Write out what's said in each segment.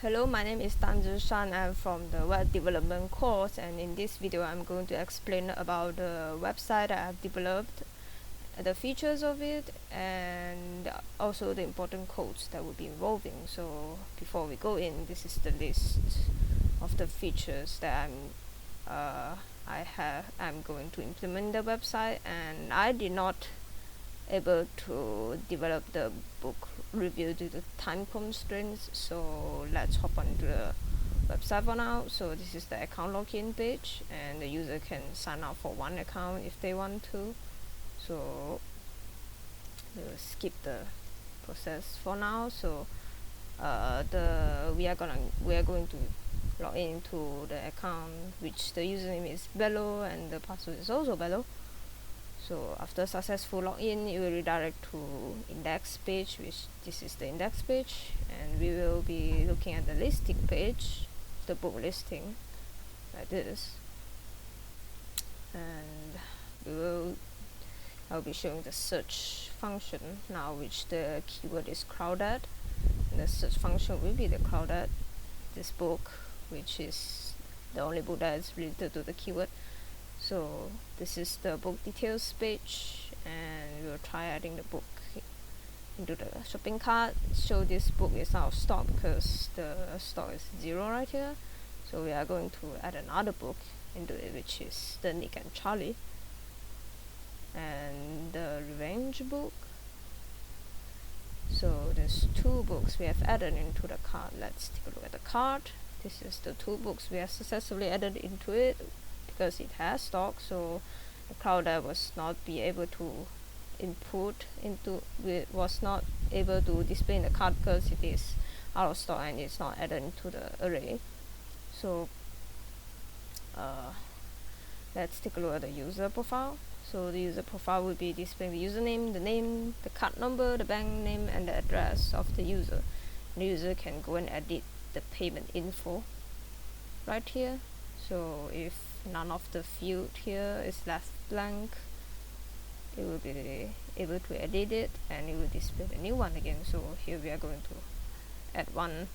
Hello, my name is Shan. I'm from the web development course, and in this video I'm going to explain about the website I have developed, the features of it, and also the important codes that will be involving. So before we go in, this is the list of the features that I'm going to implement the website, and I did not able to develop the book review due to time constraints. So let's hop onto the website for now. So this is the account login page, and the user can sign up for one account if they want to. So we'll skip the process for now. So we are going to log into the account, which the username is Bello and the password is also Bello. So after successful login, it will redirect to index page, which this is the index page, and we will be looking at the listing page, the book listing, like this. And I'll be showing the search function now, which the keyword is crowded, and the search function will be the crowded, this book, which is the only book that is related to the keyword. So this is the book details page, and we'll try adding the book into the shopping cart. So this book is out of stock because the stock is 0 right here. So we are going to add another book into it, which is the Nick and Charlie, and the Revenge book. So there's 2 books we have added into the cart. Let's take a look at the cart. This is the 2 books we have successfully added into it, because it has stock. So the crowder was not be able to was not able to display in the cart because it is out of stock and it's not added into the array. So let's take a look at the user profile. So the user profile will be displaying the username, the name, the card number, the bank name, and the address of the user. The user can go and edit the payment info right here. So if none of the field here is left blank, it will be able to edit it and it will display the new one again. So here we are going to add one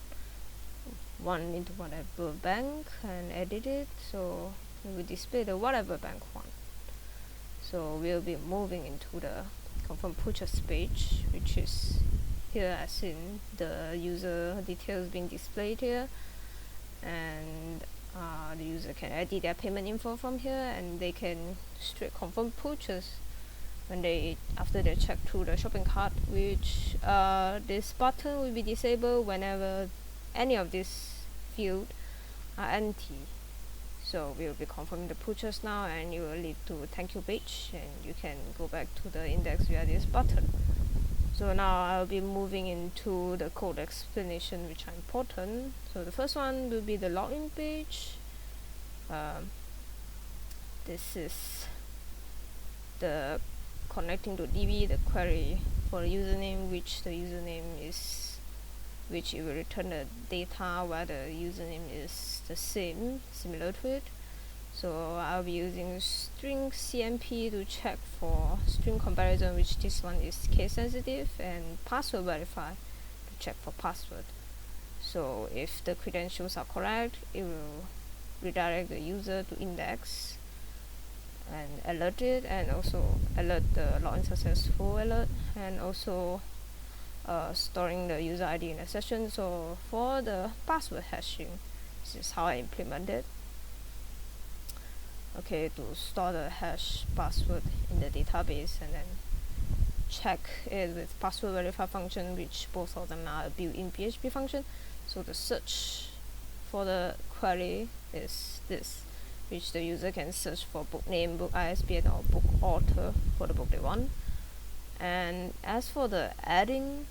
into whatever bank and edit it, so it will display the whatever bank one. So we'll be moving into the confirm purchase page, which is here as in the user details being displayed here, and the user can edit their payment info from here, and they can straight confirm purchase after they check through the shopping cart, which this button will be disabled whenever any of these fields are empty. So we will be confirming the purchase now, and you will lead to a thank you page, and you can go back to the index via this button. So now I'll be moving into the code explanation, which are important. So the first one will be the login page. This is the connecting to DB, the query for the username, which it will return the data where the username is the same, similar to it. So I'll be using string CMP to check for string comparison, which this one is case sensitive, and password verify to check for password. So if the credentials are correct, it will redirect the user to index and alert it, and also alert the login successful alert, and also storing the user ID in a session. So for the password hashing, this is how I implement it. Okay, to store the hash password in the database and then check it with password verify function, which both of them are built-in PHP function. So the search for the query is this, which the user can search for book name, book ISBN, or book author for the book they want. And as for the adding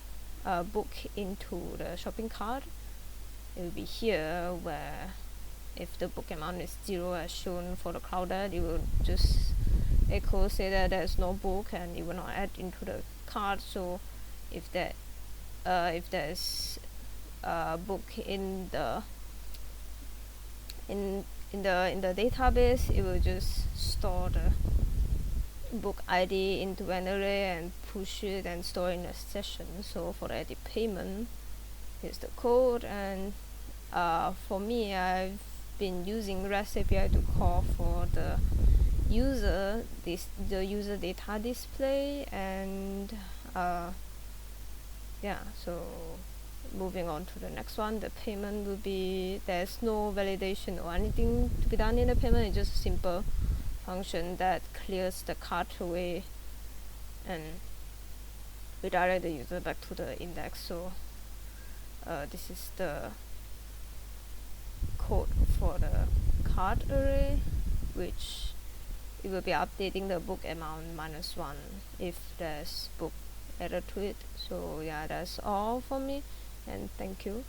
a book into the shopping cart, it will be here, where if the book amount is 0 as shown for the crowded, it will just echo say that there's no book and it will not add into the cart. So if there's a book in the database, it will just store the book ID into an array and push it and store in a session. So for the edit payment, here's the code, and For me, I've been using REST API to call for the user data display, and yeah, so moving on to the next one, the payment will be, there's no validation or anything to be done in the payment. It's just a simple function that clears the cart away and redirect the user back to the index. So this is the code for the cart array, which it will be updating the book amount -1 if there's book added to it. So yeah, that's all for me, and thank you.